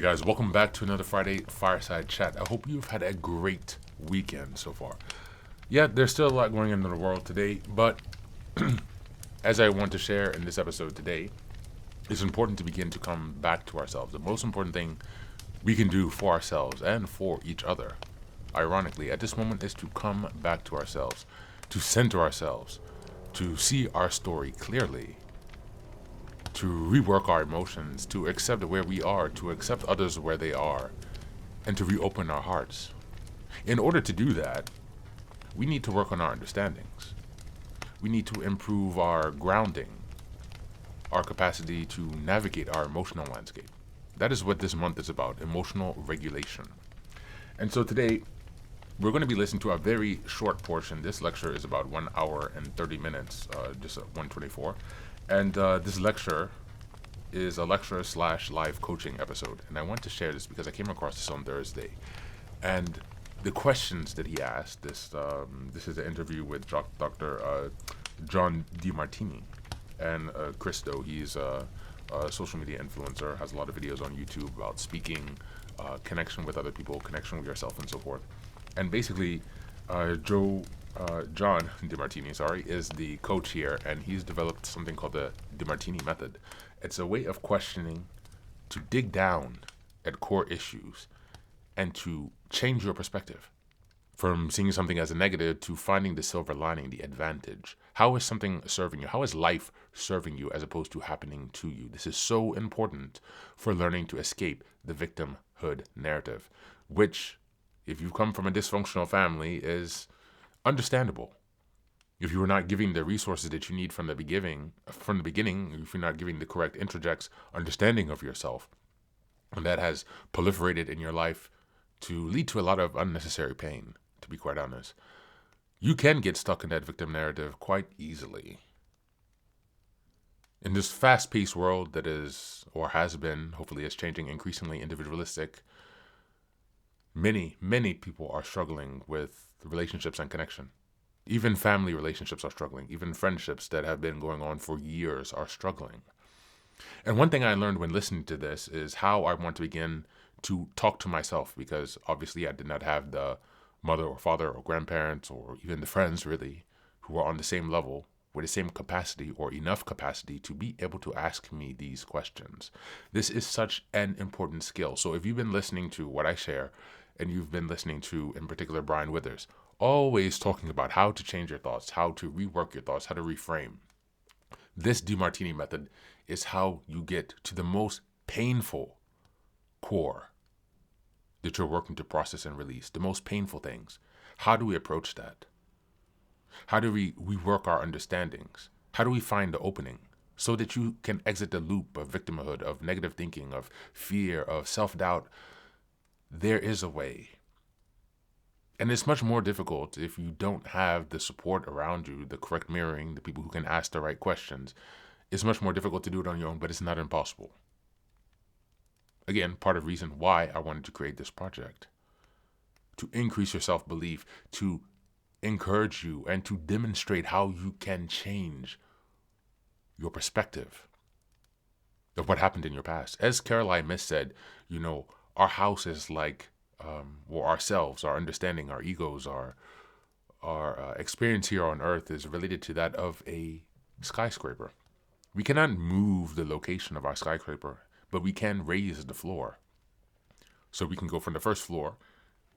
Guys, welcome back to another Friday Fireside Chat. I hope you've had a great weekend so far. Yeah, there's still a lot going on in the world today, but as I want to share in this episode today, it's important to begin to come back to ourselves. The most important thing we can do for ourselves and for each other, ironically, at this moment is to come back to ourselves, to center ourselves, to see our story clearly, to rework our emotions, to accept where we are, to accept others where they are, and to reopen our hearts. In order to do that, we need to work on our understandings. We need to improve our grounding, our capacity to navigate our emotional landscape. That is what this month is about, emotional regulation. And so today, we're going to be listening to a very short portion. This lecture is about 1 hour and 30 minutes, just at 124. And this lecture is a lecture / live coaching episode. And I want to share this because I came across this on Thursday. And the questions that he asked, this is an interview with Dr. John DeMartini. And Christo, he's a social media influencer, has a lot of videos on YouTube about speaking, connection with other people, connection with yourself, and so forth. And basically, John DeMartini, is the coach here, and he's developed something called the DeMartini method. It's a way of questioning to dig down at core issues and to change your perspective from seeing something as a negative to finding the silver lining, the advantage. How is something serving you? How is life serving you as opposed to happening to you? This is so important for learning to escape the victimhood narrative, which, if you come from a dysfunctional family, is understandable. If you are not giving the resources that you need from the beginning, if you're not giving the correct introjex understanding of yourself, and that has proliferated in your life to lead to a lot of unnecessary pain, to be quite honest, you can get stuck in that victim narrative quite easily. In this fast-paced world that is, or has been, hopefully is changing, increasingly individualistic, many people are struggling with relationships and connection. Even family relationships are struggling. Even friendships that have been going on for years are struggling. And one thing I learned when listening to this is how I want to begin to talk to myself, because obviously I did not have the mother or father or grandparents or even the friends really who are on the same level with the same capacity or enough capacity to be able to ask me these questions. This is such an important skill. So if you've been listening to what I share, and you've been listening to, in particular, Brian Withers, always talking about how to change your thoughts, how to rework your thoughts, how to reframe. This DeMartini method is how you get to the most painful core that you're working to process and release, the most painful things. How do we approach that? How do we work our understandings? How do we find the opening so that you can exit the loop of victimhood, of negative thinking, of fear, of self-doubt? There is a way. And it's much more difficult if you don't have the support around you, the correct mirroring, the people who can ask the right questions. It's much more difficult to do it on your own, but it's not impossible. Again, part of the reason why I wanted to create this project. To increase your self-belief, to encourage you, and to demonstrate how you can change your perspective of what happened in your past. As Caroline Myss said, our house is like, or ourselves, our understanding, our egos, our experience here on earth is related to that of a skyscraper. We cannot move the location of our skyscraper, but we can raise the floor. So we can go from the first floor,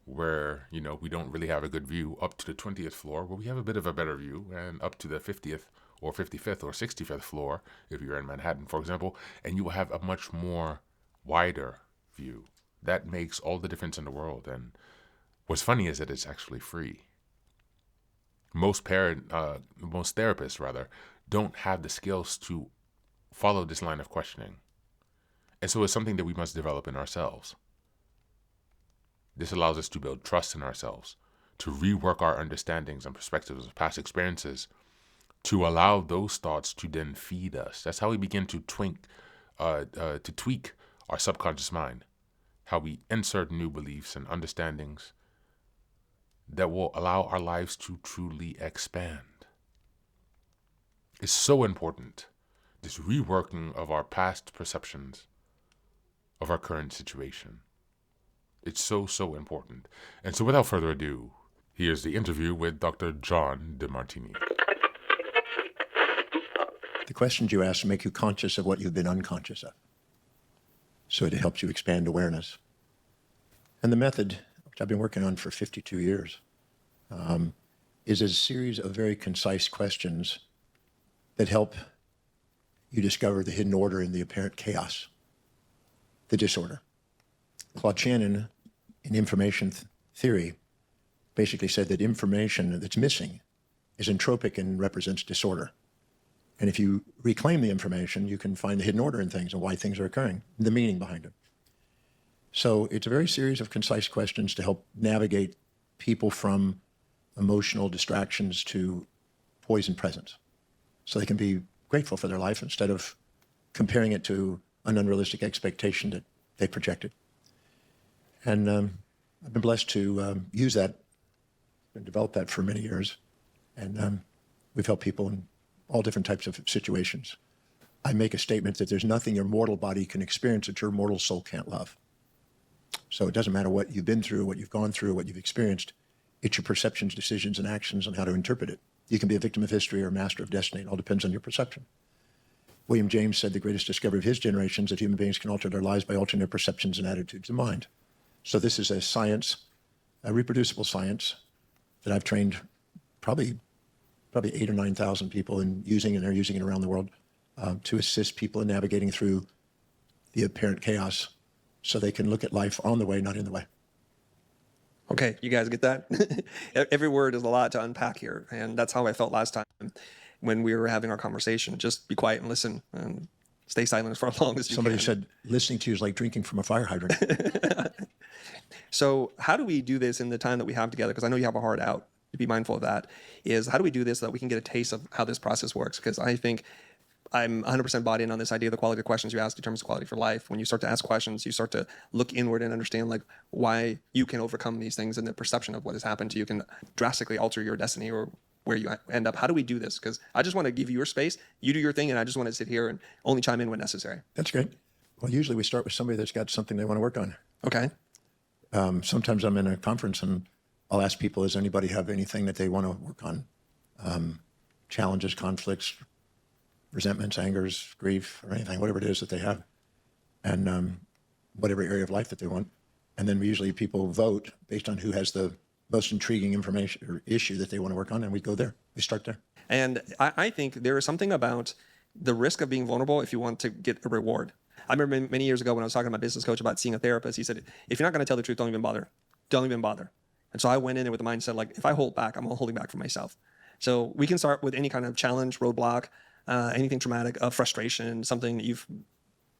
where, we don't really have a good view, up to the 20th floor, where we have a bit of a better view, and up to the 50th or 55th or 65th floor, if you're in Manhattan, for example, and you will have a much more wider view. That makes all the difference in the world. And what's funny is that it's actually free. Most therapists don't have the skills to follow this line of questioning. And so it's something that we must develop in ourselves. This allows us to build trust in ourselves, to rework our understandings and perspectives of past experiences, to allow those thoughts to then feed us. That's how we begin to tweak our subconscious mind. How we insert new beliefs and understandings that will allow our lives to truly expand. It's so important, this reworking of our past perceptions of our current situation. It's so, so important. And so without further ado, here's the interview with Dr. John DeMartini. The questions you ask make you conscious of what you've been unconscious of. So it helps you expand awareness. And the method, which I've been working on for 52 years, is a series of very concise questions that help you discover the hidden order in the apparent chaos, the disorder. Claude Shannon, in information theory, basically said that information that's missing is entropic and represents disorder. And if you reclaim the information, you can find the hidden order in things and why things are occurring, the meaning behind it. So it's a very series of concise questions to help navigate people from emotional distractions to poise and presence, so they can be grateful for their life instead of comparing it to an unrealistic expectation that they projected. And I've been blessed to use that and develop that for many years. And we've helped people in all different types of situations. I make a statement that there's nothing your mortal body can experience that your mortal soul can't love. So it doesn't matter what you've been through, what you've gone through, what you've experienced. It's your perceptions, decisions, and actions on how to interpret it. You can be a victim of history or a master of destiny. It all depends on your perception. William James said the greatest discovery of his generation is that human beings can alter their lives by altering their perceptions and attitudes of mind. So this is a science, a reproducible science that I've trained probably 8,000 or 9,000 people in using, and they're using it around the world to assist people in navigating through the apparent chaos so they can look at life on the way, not in the way. Okay, you guys get that? Every word is a lot to unpack here. And that's how I felt last time when we were having our conversation. Just be quiet and listen and stay silent for as long as you Somebody can. said, listening to you is like drinking from a fire hydrant. So how do we do this in the time that we have together? Because I know you have a hard out. To be mindful of that is, how do we do this so that we can get a taste of how this process works? Because I think I'm 100% bought in on this idea of the quality of questions you ask determines the quality for life. When you start to ask questions, you start to look inward and understand like why you can overcome these things, and the perception of what has happened to you can drastically alter your destiny or where you end up. How do we do this? Because I just want to give you your space, you do your thing, and I just want to sit here and only chime in when necessary. That's great. Well, usually we start with somebody that's got something they want to work on. Okay. Sometimes I'm in a conference and I'll ask people, does anybody have anything that they want to work on? Challenges, conflicts, resentments, angers, grief, or anything, whatever it is that they have, and whatever area of life that they want. And then usually people vote based on who has the most intriguing information or issue that they want to work on, and we go there. We start there. And I think there is something about the risk of being vulnerable if you want to get a reward. I remember many years ago when I was talking to my business coach about seeing a therapist, he said, if you're not going to tell the truth, don't even bother. Don't even bother. And so I went in there with the mindset, like, if I hold back, I'm holding back for myself. So we can start with any kind of challenge, roadblock, anything traumatic, frustration, something that you've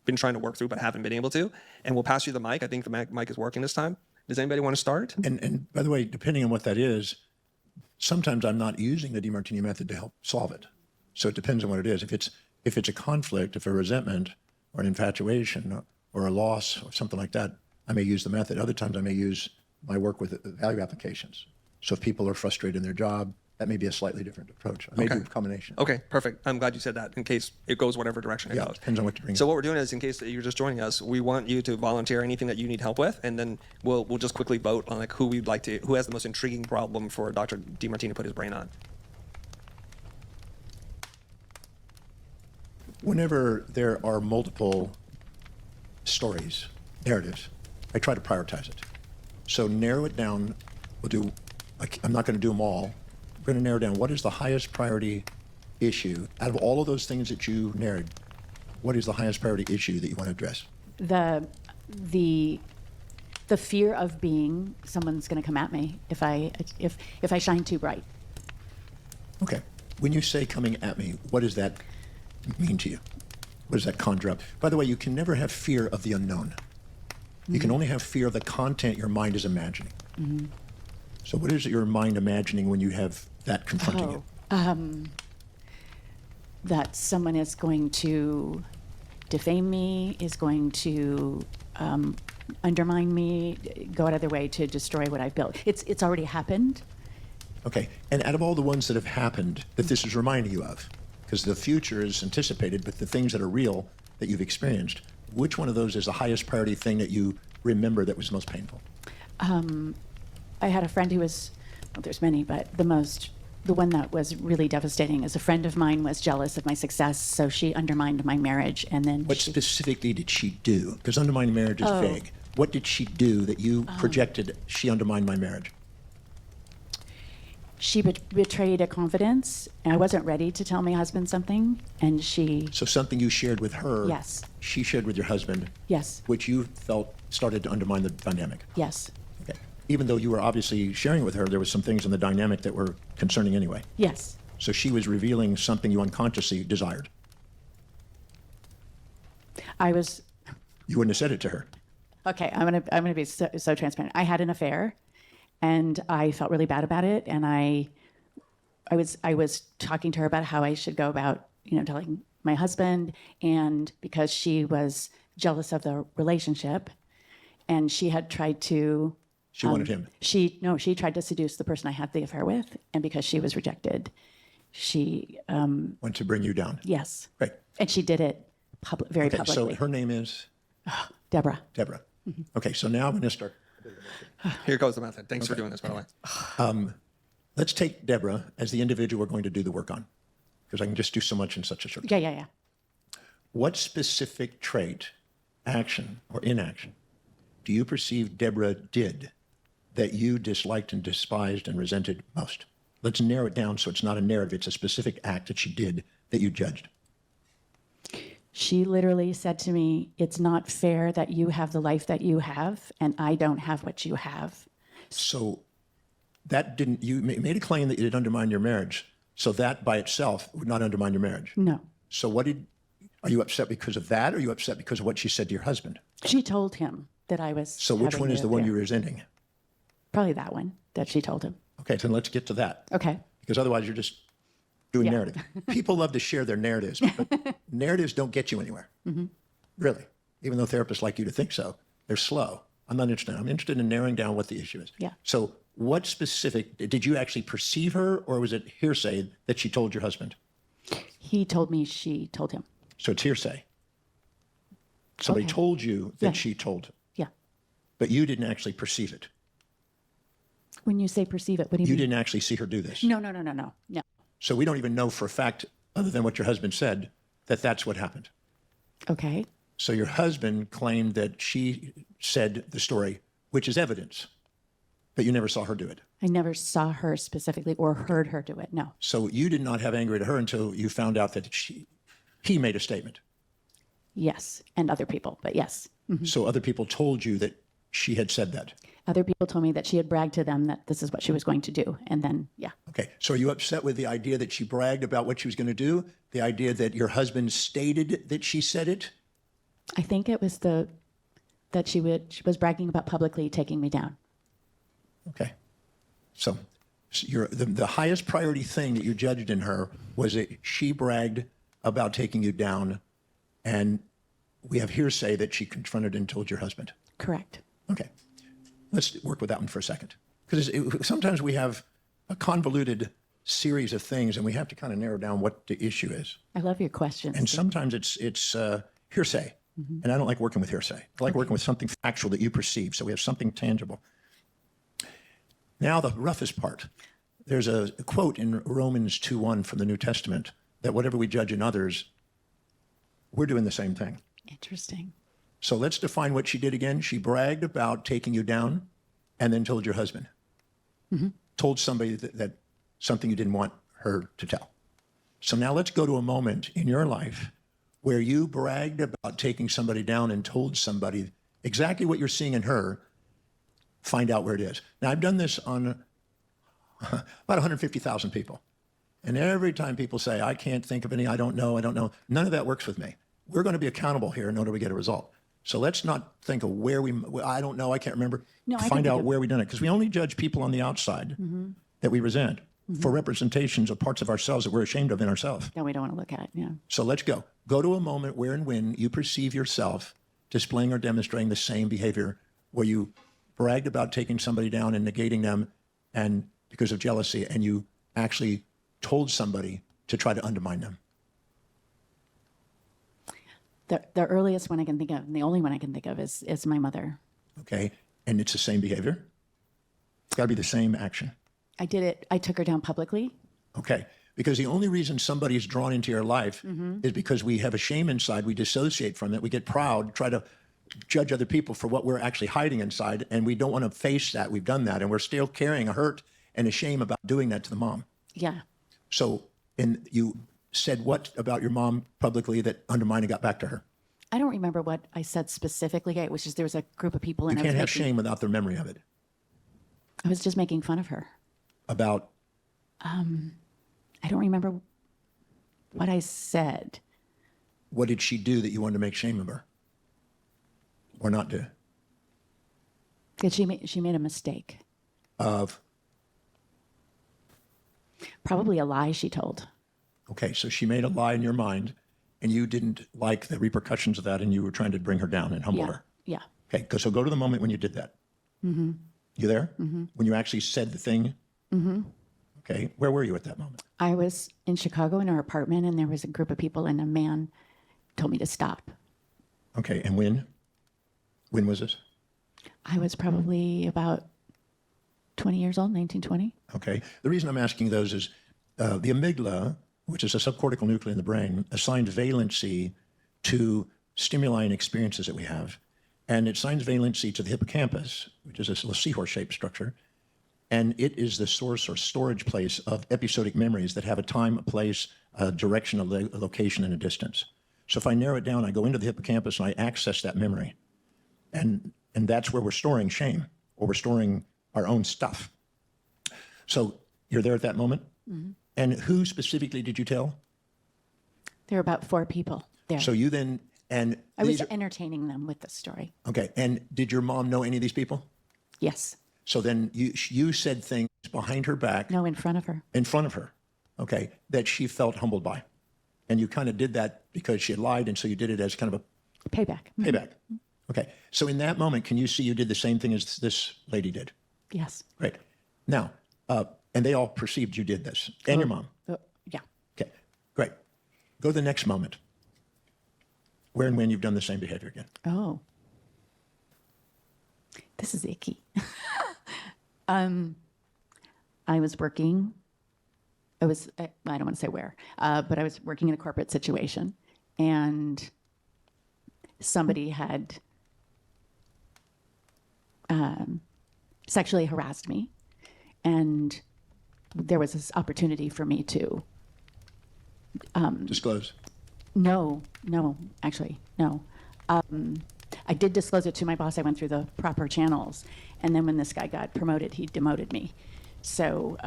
been trying to work through but haven't been able to. And we'll pass you the mic. I think the mic is working this time. Does anybody want to start? And by the way, depending on what that is, sometimes I'm not using the DeMartini method to help solve it. So it depends on what it is. If it's a conflict, if a resentment or an infatuation or a loss or something like that, I may use the method. Other times I may use my work with value applications. So if people are frustrated in their job, that may be a slightly different approach. I may do a combination. Okay, perfect. I'm glad you said that in case it goes whatever direction it goes. Yeah, depends on what to bring. So what we're doing is, in case that you're just joining us, we want you to volunteer anything that you need help with, and then we'll just quickly vote on like who has the most intriguing problem for Dr. DeMartini to put his brain on. Whenever there are multiple stories, narratives, I try to prioritize it. So narrow it down. I'm not going to do them all. We're going to narrow down what is the highest priority issue out of all of those things that you narrowed. What is the highest priority issue that you want to address? The fear of being someone's going to come at me if I shine too bright. Okay. When you say coming at me, what does that mean to you? What does that conjure up? By the way, you can never have fear of the unknown. You can only have fear of the content your mind is imagining. Mm-hmm. So what is your mind imagining when you have that confronting you? That someone is going to defame me, is going to undermine me, go out of their way to destroy what I've built. It's already happened. Okay. And out of all the ones that have happened that this is reminding you of, because the future is anticipated, but the things that are real that you've experienced, Which one of those is the highest priority thing that you remember that was most painful? I had a friend who was, well, there's many, but the one that was really devastating is a friend of mine was jealous of my success, so she undermined my marriage, and then What specifically did she do? Because undermining marriage is vague. What did she do that you projected she undermined my marriage? she betrayed a confidence, and I wasn't ready to tell my husband something, and she, So something you shared with her, Yes. she shared with your husband, yes, which you felt started to undermine the dynamic. yes, Okay. Even though you were obviously sharing with her, there was some things in the dynamic that were concerning anyway. yes. So she was revealing something you unconsciously desired. I was, You wouldn't have said it to her. okay, I'm gonna be so transparent. I had an affair, and I felt really bad about it, and I was talking to her about how I should go about, telling my husband, and because she was jealous of the relationship, and she had tried to. She wanted him. She tried to seduce the person I had the affair with, and because she was rejected, she Want to bring you down. yes, Right. and she did it very Okay, so publicly. her name is Deborah. Deborah. Okay, so now I'm going to start. Here goes the method. Thanks for doing this, by the way. Let's take Deborah as the individual we're going to do the work on, because I can just do so much in such a short time. Yeah. What specific trait, action, or inaction do you perceive Deborah did that you disliked and despised and resented most? Let's narrow it down so it's not a narrative. It's a specific act that she did that you judged. She literally said to me, "It's not fair that you have the life that you have, and I don't have what you have." So that didn't, you made a claim that it undermined your marriage. So that by itself would not undermine your marriage. No. So are you upset because of that, or are you upset because of what she said to your husband? She told him that I was. So which having one is the one affair. you're resenting? Probably that one that she told him. Okay, then let's get to that. Okay. Because otherwise you're just doing Yeah. narrative. People love to share their narratives, but narratives don't get you anywhere. Really. Even though therapists like you to think so, they're slow. I'm not interested. I'm interested in narrowing down what the issue is. Yeah. So what specific, did you actually perceive her, or was it hearsay that she told your husband? He told me she told him. So it's hearsay. Somebody Okay. told you that Yeah. she told him, Yeah. but you didn't actually perceive it. When you say perceive it, what do you You mean? didn't actually see her do this. No. So we don't even know for a fact, other than what your husband said, that that's what happened. Okay. So your husband claimed that she said the story, which is evidence, but you never saw her do it. I never saw her specifically or heard her do it. No. So you did not have anger at her until you found out that he made a statement. Yes. And other people, but yes. So other people told you that she had said that. Other people told me that she had bragged to them that this is what she was going to do. And then, yeah. Okay. So are you upset with the idea that she bragged about what she was going to do? The idea that your husband stated that she said it? I think it was that she was bragging about publicly taking me down. Okay. So the highest priority thing that you judged in her was that she bragged about taking you down, and we have hearsay that she confronted and told your husband. Correct. Okay. Let's work with that one for a second. Because sometimes we have a convoluted series of things, and we have to kind of narrow down what the issue is. I love your questions. And sometimes it's hearsay. And I don't like working with hearsay. I like working with something factual that you perceive, so we have something tangible. Now, the roughest part. There's a quote in Romans 2:1 from the New Testament that whatever we judge in others, we're doing the same thing. Interesting. So let's define what she did again. She bragged about taking you down and then told your husband. Told somebody that something you didn't want her to tell. So now let's go to a moment in your life where you bragged about taking somebody down and told somebody exactly what you're seeing in her. Find out where it is. Now, I've done this on about 150,000 people. And every time people say, I can't think of any, I don't know, none of that works with me. We're going to be accountable here in order to get a result. So let's not think of I don't know, I can't remember. No, I can Find think out of- where we've done it. Because we only judge people on the outside that we resent for representations of parts of ourselves that we're ashamed of in ourselves. No, we don't want to look at. Yeah. So let's go. Go to a moment where and when you perceive yourself displaying or demonstrating the same behavior, where you bragged about taking somebody down and negating them and because of jealousy, and you actually told somebody to try to undermine them. The earliest one I can think of, and the only one I can think of, is my mother. Okay. And it's the same behavior? It's got to be the same action. I did it. I took her down publicly. Okay. Because the only reason somebody is drawn into your life is because we have a shame inside. We dissociate from it. We get proud, try to judge other people for what we're actually hiding inside. And we don't want to face that. We've done that. And we're still carrying a hurt and a shame about doing that to the mom. Yeah. So, and you said what about your mom publicly that undermined and got back to her? I don't remember what I said specifically. It was just there was a group of people, and You can't have shame without the memory of it. I was just making fun of her. About? I don't remember what I said. What did she do that you wanted to make shame of her? Or not do? Because she made a mistake. Of? Probably a lie she told. Okay, so she made a lie in your mind, and you didn't like the repercussions of that, and you were trying to bring her down and humble Yeah. her. Yeah. Okay, so go to the moment when you did that. Mm-hmm. You there? Mm-hmm. When you actually said the thing? Mm-hmm. Okay, where were you at that moment? I was in Chicago in our apartment, and there was a group of people, and a man told me to stop. Okay, and when? When was this? I was probably about 20 years old, 1920. Okay, the reason I'm asking those is the amygdala, which is a subcortical nucleus in the brain, assigns valency to stimuli and experiences that we have. And it assigns valency to the hippocampus, which is this little seahorse-shaped structure. And it is the source or storage place of episodic memories that have a time, a place, a direction, a location, and a distance. So if I narrow it down, I go into the hippocampus and I access that memory. And that's where we're storing shame, or we're storing our own stuff. So you're there at that moment? Mm-hmm. And who specifically did you tell? There were about 4 people there. So you then, and I was entertaining them with the story. okay. And did your mom know any of these people? Yes. So then you said things behind her back. No, in front of her. In front of her, okay, that she felt humbled by. And you kind of did that because she had lied, and so you did it as kind of a Payback. payback. Okay, so in that moment, can you see you did the same thing as this lady did? Yes. Great. Now, and they all perceived you did this, and your mom. Yeah. Okay, great. Go to the next moment. Where and when you've done the same behavior again. Oh. This is icky. I was working. I don't want to say where, but I was working in a corporate situation, and somebody had sexually harassed me, and there was this opportunity for me to Disclose. No, actually, no. I did disclose it to my boss. I went through the proper channels. And then when this guy got promoted, he demoted me. So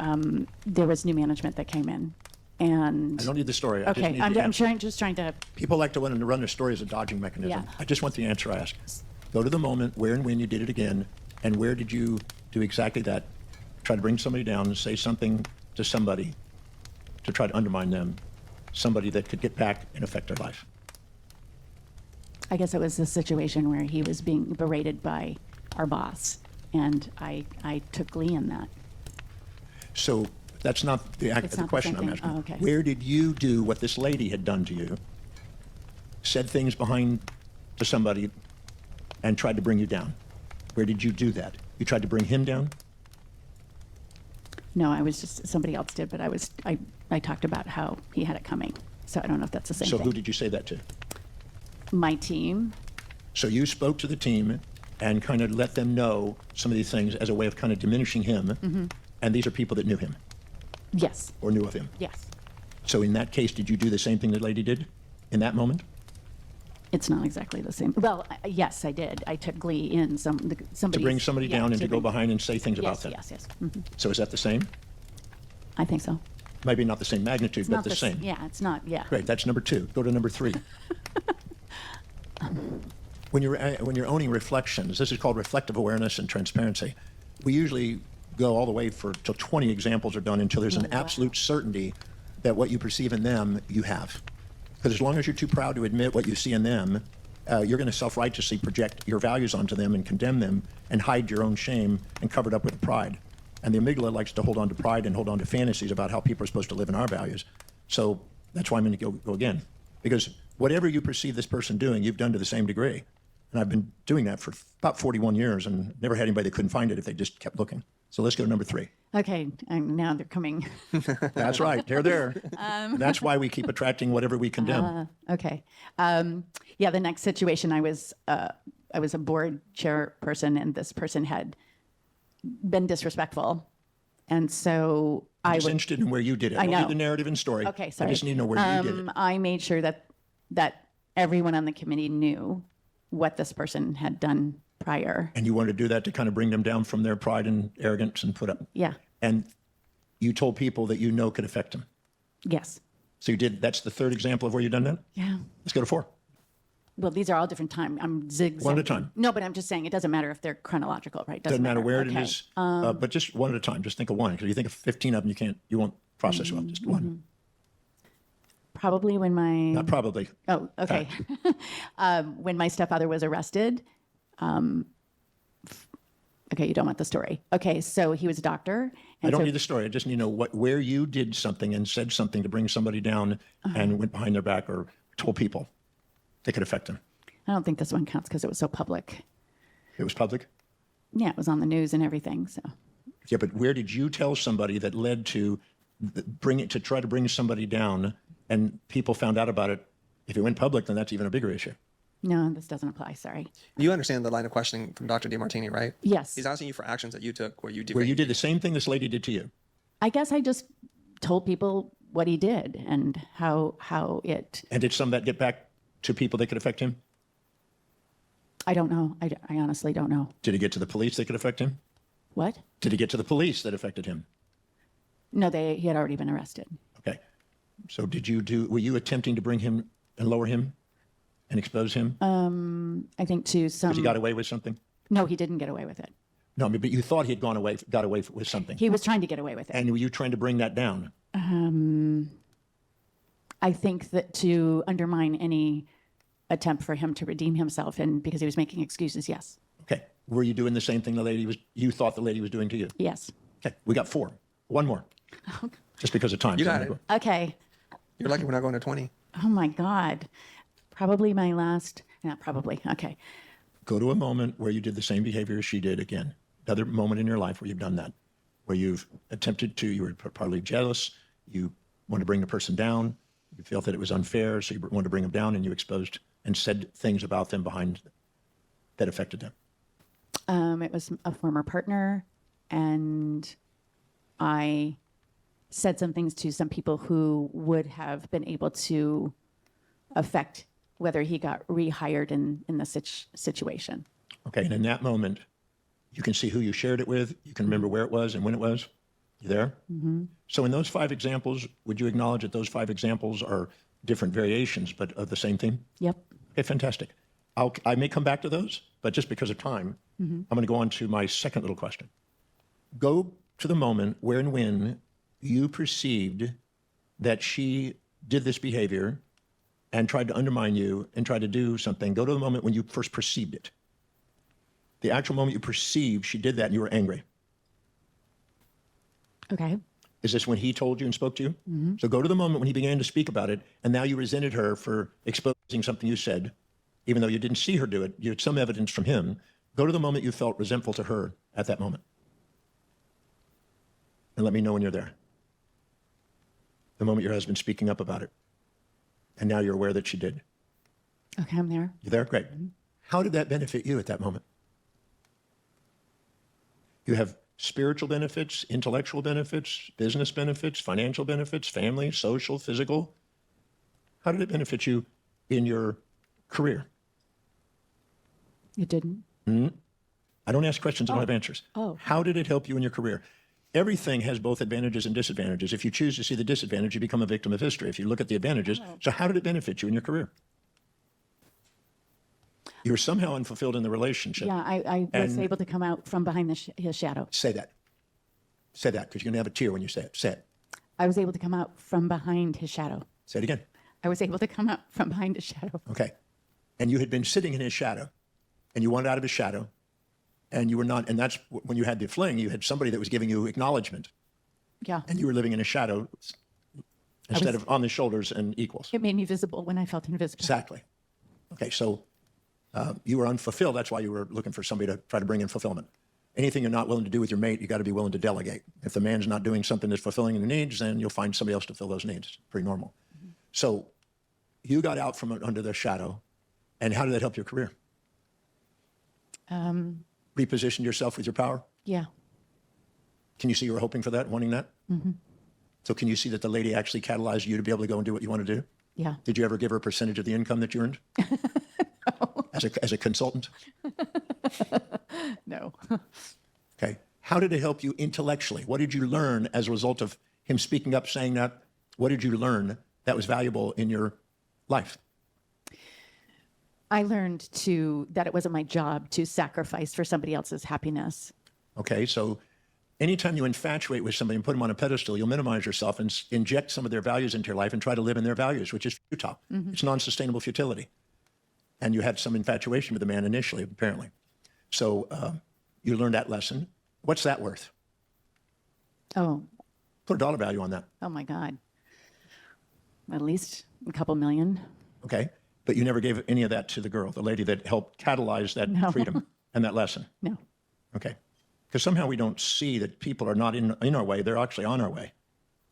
there was new management that came in. And I don't need the story. I just okay, need I'm the answer. just trying to. People like to run their story as a dodging mechanism. Yeah. I just want the answer I ask. Go to the moment where and when you did it again, and where did you do exactly that? Try to bring somebody down and say something to somebody to try to undermine them, somebody that could get back and affect their life. I guess it was a situation where he was being berated by our boss, and I took glee in that. So that's not the It's not the question same I'm thing? asking. Oh, okay. Where did you do what this lady had done to you, said things behind to somebody, and tried to bring you down? Where did you do that? You tried to bring him down? No, I was just, somebody else did, but I talked about how he had it coming. So I don't know if that's the same So thing. who did you say that to? My team. So you spoke to the team and kind of let them know some of these things as a way of kind of diminishing him. Mm-hmm. And these are people that knew him Yes. or knew of him. Yes. So in that case, did you do the same thing the lady did in that moment? It's not exactly the same. Well, yes, I did. I took glee in somebody. To bring somebody down and to go behind and say things about them? Yes. Mm-hmm. So is that the same? I think so. Maybe not the same magnitude, It's but not the same. Yeah, it's not. Yeah. Great, that's number 2. Go to number 3. When you're owning reflections, this is called reflective awareness and transparency. We usually go all the way till 20 examples are done until there's an absolute certainty that what you perceive in them, you have. Because as long as you're too proud to admit what you see in them, you're going to self-righteously project your values onto them and condemn them and hide your own shame and cover it up with pride. And the amygdala likes to hold on to pride and hold on to fantasies about how people are supposed to live in our values. So that's why I'm going to go again. Because whatever you perceive this person doing, you've done to the same degree. And I've been doing that for about 41 years and never had anybody that couldn't find it if they just kept looking. So let's go to number 3. Okay, and now they're coming. That's right. They're there. That's why we keep attracting whatever we condemn. Okay. Yeah, the next situation, I was a board chairperson, and this person had been disrespectful. And so I'm I just was interested in where you did it. I Don't know. need the narrative and story. Okay, sorry. I just need to know where you did it. I made sure that everyone on the committee knew what this person had done prior. And you wanted to do that to kind of bring them down from their pride and arrogance and put up. Yeah. And you told people that you know could affect them. Yes. So you did, that's the 3rd example of where you've done that? Yeah. Let's go to 4. Well, these are all different time. I'm zigzagging. One at a time. No, but I'm just saying it doesn't matter if they're chronological, right? Doesn't matter where it Okay. is, but just one at a time. Just think of one, because you think of 15 of them, you won't process well. Just one. Probably when my Not probably. Oh, okay. When my stepfather was arrested, okay, you don't want the story. Okay, so he was a doctor. I And don't so, need the story. I just need to know where you did something and said something to bring somebody down and went behind their back or told people they could affect them. I don't think this one counts because it was so public. It was public? Yeah, it was on the news and everything. So Yeah, but where did you tell somebody that led to to try to bring somebody down and people found out about it? If it went public, then that's even a bigger issue. no, this doesn't apply. Sorry. You understand the line of questioning from Dr. DeMartini, right? Yes. He's asking you for actions that you took where you Where you did the same thing this lady did to you. I guess I just told people what he did and how it. And did some of that get back to people that could affect him? I don't know. I honestly don't know. Did it get to the police that could affect him? What? Did it get to the police that affected him? No, he had already been arrested. Okay. So were you attempting to bring him and lower him and expose him? I think to some. Because he got away with something? No, he didn't get away with it. No, I mean, but you thought he had got away with something. He was trying to get away with it. And were you trying to bring that down? I think that to undermine any attempt for him to redeem himself, and because he was making excuses, yes. Okay. Were you doing the same thing you thought the lady was doing to you? Yes. Okay. We got 4. One more. Just because of time. You so got I'm it. gonna go. Okay. You're lucky we're not going to 20. Oh my God. Probably my last, not probably. Okay. Go to a moment where you did the same behavior as she did again. Another moment in your life where you've done that, where you've you were partly jealous, you wanted to bring the person down, you felt that it was unfair, so you wanted to bring them down, and you exposed and said things about them that affected them. It was a former partner, and I said some things to some people who would have been able to affect whether he got rehired in the situation. Okay, and in that moment, you can see who you shared it with, you can remember where it was and when it was. You there? Mm-hmm. So in those 5 examples, would you acknowledge that those 5 examples are different variations, but of the same theme? Yep. Okay, fantastic. I may come back to those, but just because of time, I'm going to go on to my second little question. Go to the moment where and when you perceived that she did this behavior and tried to undermine you and tried to do something. Go to the moment when you first perceived it. The actual moment you perceived she did that and you were angry. Okay. Is this when he told you and spoke to you? Mm-hmm. So go to the moment when he began to speak about it, and now you resented her for exposing something you said, even though you didn't see her do it. You had some evidence from him. Go to the moment you felt resentful to her at that moment. And let me know when you're there. The moment your husband's speaking up about it. And now you're aware that she did. Okay, I'm there. You there? Great. How did that benefit you at that moment? You have spiritual benefits, intellectual benefits, business benefits, financial benefits, family, social, physical. How did it benefit you in your career? You didn't? I don't ask questions, I don't have answers. Oh. How did it help you in your career? Everything has both advantages and disadvantages. If you choose to see the disadvantage, you become a victim of history. If you look at the advantages, so how did it benefit you in your career? You were somehow unfulfilled in the relationship. Yeah, I was And- able to come out from behind his shadow. Say that. Say that, because you're going to have a tear when you say it. Say it. I was able to come out from behind his shadow. Say it again. I was able to come out from behind his shadow. Okay. And you had been sitting in his shadow, and you wanted out of his shadow, and you were not, and that's when you had the fling, you had somebody that was giving you acknowledgement, Yeah. and you were living in his shadow. instead of on the shoulders and equals. It made me visible when I felt invisible. Exactly. Okay, so you were unfulfilled. That's why you were looking for somebody to try to bring in fulfillment. Anything you're not willing to do with your mate, you got to be willing to delegate. If the man's not doing something that's fulfilling your needs, then you'll find somebody else to fill those needs. Pretty normal. Mm-hmm. So you got out from under their shadow, and how did that help your career? Repositioned yourself with your power? Yeah. Can you see you were hoping for that, wanting that? Mm-hmm. So can you see that the lady actually catalyzed you to be able to go and do what you want to do? Yeah. Did you ever give her a percentage of the income that you earned? No. As a consultant? No. Okay. How did it help you intellectually? What did you learn as a result of him speaking up, saying that? What did you learn that was valuable in your life? I learned that it wasn't my job to sacrifice for somebody else's happiness. Okay, so anytime you infatuate with somebody and put them on a pedestal, you'll minimize yourself and inject some of their values into your life and try to live in their values, which is futile. Mm-hmm. It's non-sustainable futility. And you had some infatuation with the man initially, apparently. So you learned that lesson. What's that worth? Oh. Put a dollar value on that. Oh, my God. At least a couple million. Okay. But you never gave any of that to the girl, the lady that helped catalyze that freedom and that lesson. No. Okay. Because somehow we don't see that people are not in our way. They're actually on our way,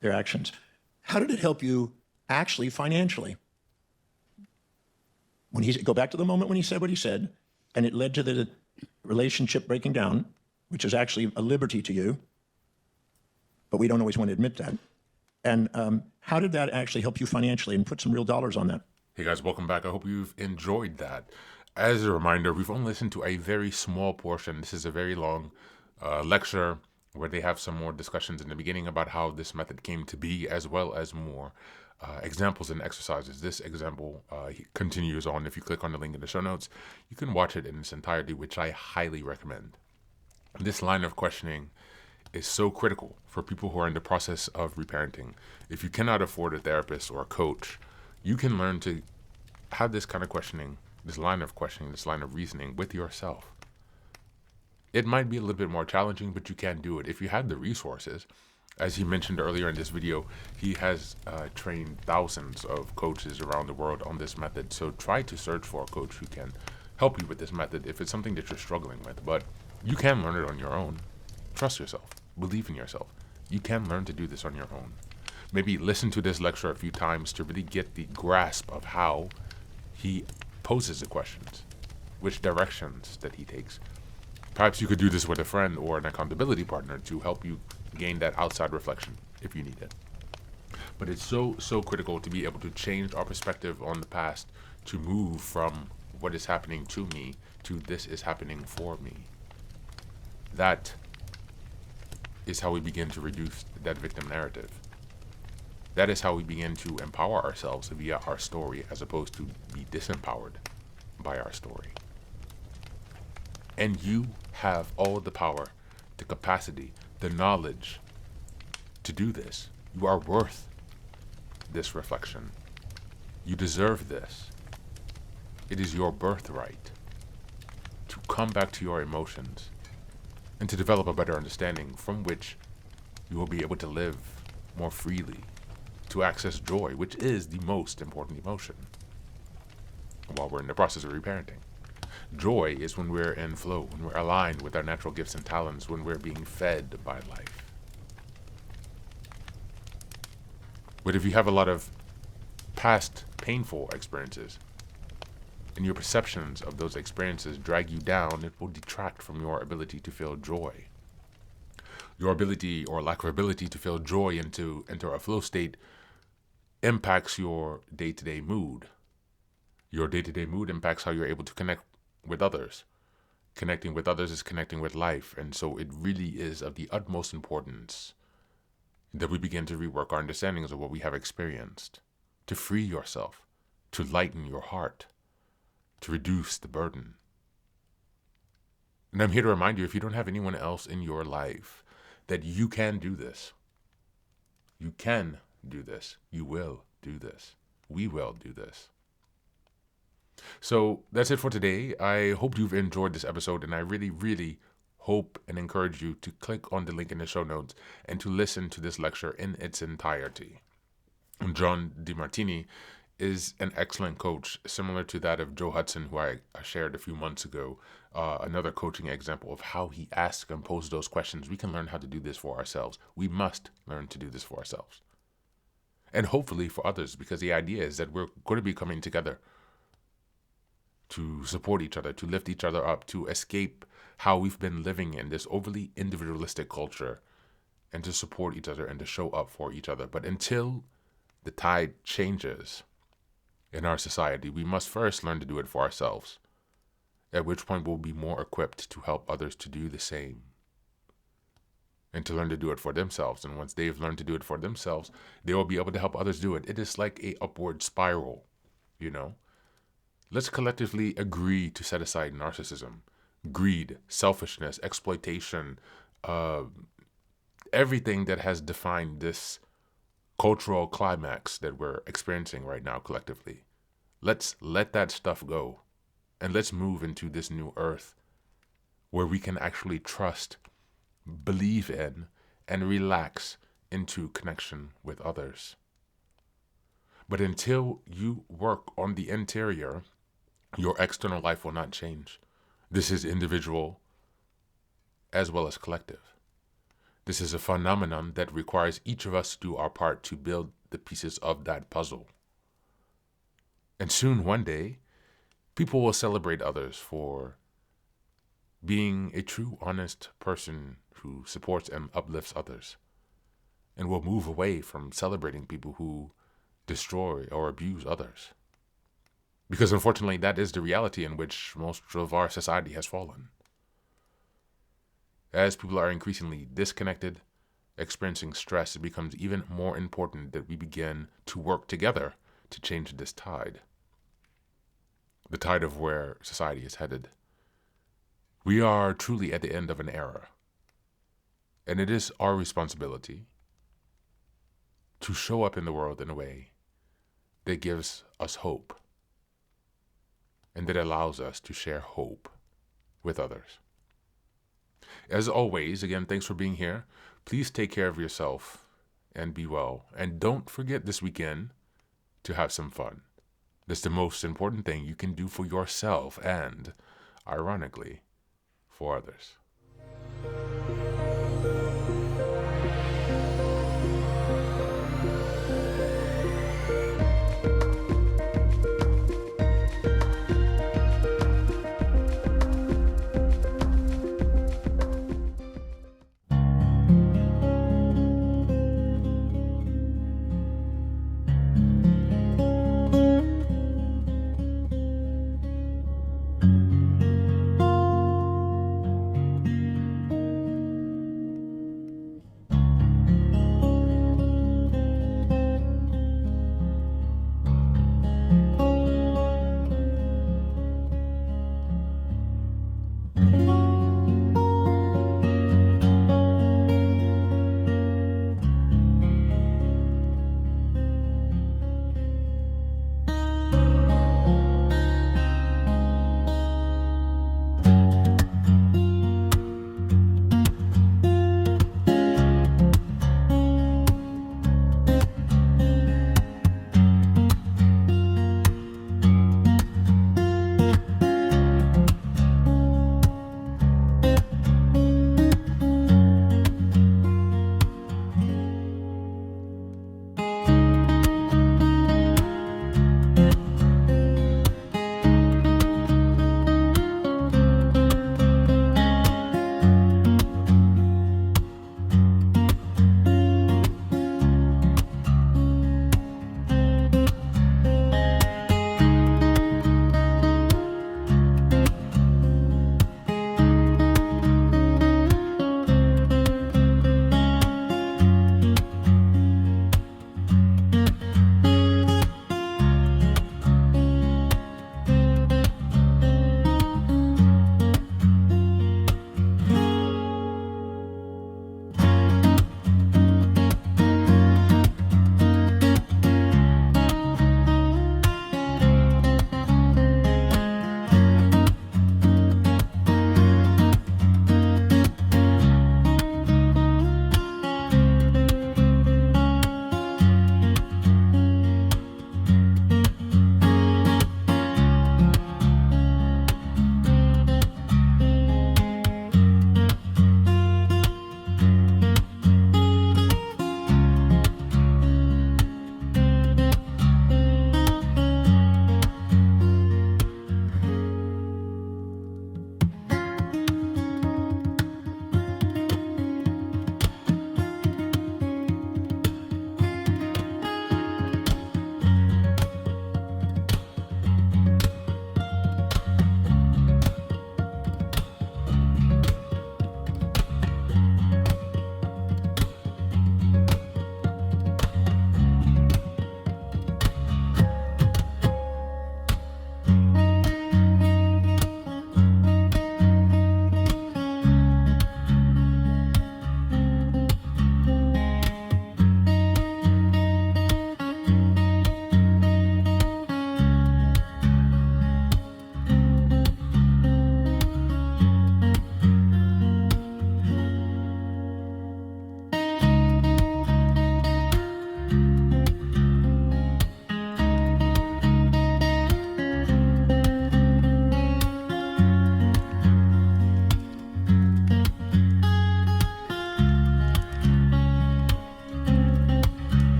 their actions. How did it help you actually financially? Go back to the moment when he said what he said, and it led to the relationship breaking down, which is actually a liberty to you, but we don't always want to admit that. And how did that actually help you financially, and put some real dollars on that? Hey guys, welcome back. I hope you've enjoyed that. As a reminder, we've only listened to a very small portion. This is a very long lecture where they have some more discussions in the beginning about how this method came to be, as well as more examples and exercises. This example continues on. If you click on the link in the show notes, you can watch it in its entirety, which I highly recommend. This line of questioning is so critical for people who are in the process of reparenting. If you cannot afford a therapist or a coach, you can learn to have this kind of questioning, this line of questioning, this line of reasoning with yourself. It might be a little bit more challenging, but you can do it if you have the resources. As he mentioned earlier in this video, he has trained thousands of coaches around the world on this method. So try to search for a coach who can help you with this method if it's something that you're struggling with. But you can learn it on your own. Trust yourself. Believe in yourself. You can learn to do this on your own. Maybe listen to this lecture a few times to really get the grasp of how he poses the questions, which directions that he takes. Perhaps you could do this with a friend or an accountability partner to help you gain that outside reflection if you need it. But it's so critical to be able to change our perspective on the past, to move from what is happening to me to this is happening for me. That is how we begin to reduce that victim narrative. That is how we begin to empower ourselves via our story, as opposed to be disempowered by our story. And you have all the power, the capacity, the knowledge to do this. You are worth this reflection. You deserve this. It is your birthright to come back to your emotions and to develop a better understanding from which you will be able to live more freely, to access joy, which is the most important emotion while we're in the process of reparenting. Joy is when we're in flow, when we're aligned with our natural gifts and talents, when we're being fed by life. But if you have a lot of past painful experiences, and your perceptions of those experiences drag you down, it will detract from your ability to feel joy. Your ability or lack of ability to feel joy and to enter a flow state impacts your day-to-day mood. Your day-to-day mood impacts how you're able to connect with others. Connecting with others is connecting with life, and so it really is of the utmost importance that we begin to rework our understandings of what we have experienced, to free yourself, to lighten your heart, to reduce the burden. And I'm here to remind you, if you don't have anyone else in your life, that you can do this. You can do this. You will do this. We will do this. So that's it for today. I hope you've enjoyed this episode, and I really, really hope and encourage you to click on the link in the show notes and to listen to this lecture in its entirety. John DeMartini is an excellent coach, similar to that of Joe Hudson, who I shared a few months ago. Another coaching example of how he asks and poses those questions. We can learn how to do this for ourselves. We must learn to do this for ourselves. And hopefully for others, because the idea is that we're going to be coming together to support each other, to lift each other up, to escape how we've been living in this overly individualistic culture, and to support each other and to show up for each other. But until the tide changes in our society, we must first learn to do it for ourselves, at which point we'll be more equipped to help others to do the same and to learn to do it for themselves. And once they've learned to do it for themselves, they will be able to help others do it. It is like a upward spiral, you know? Let's collectively agree to set aside narcissism, greed, selfishness, exploitation, everything that has defined this cultural climax that we're experiencing right now collectively. Let's let that stuff go, and let's move into this new earth where we can actually trust, believe in, and relax into connection with others. But until you work on the interior, your external life will not change. This is individual as well as collective. This is a phenomenon that requires each of us to do our part to build the pieces of that puzzle. And soon, one day, people will celebrate others for being a true, honest person who supports and uplifts others, and will move away from celebrating people who destroy or abuse others. Because unfortunately, that is the reality in which most of our society has fallen. As people are increasingly disconnected, experiencing stress, it becomes even more important that we begin to work together to change this tide. The tide of where society is headed. We are truly at the end of an era. And it is our responsibility to show up in the world in a way that gives us hope and that allows us to share hope with others. As always, again, thanks for being here. Please take care of yourself and be well. And don't forget this weekend to have some fun. That's the most important thing you can do for yourself and, ironically, for others.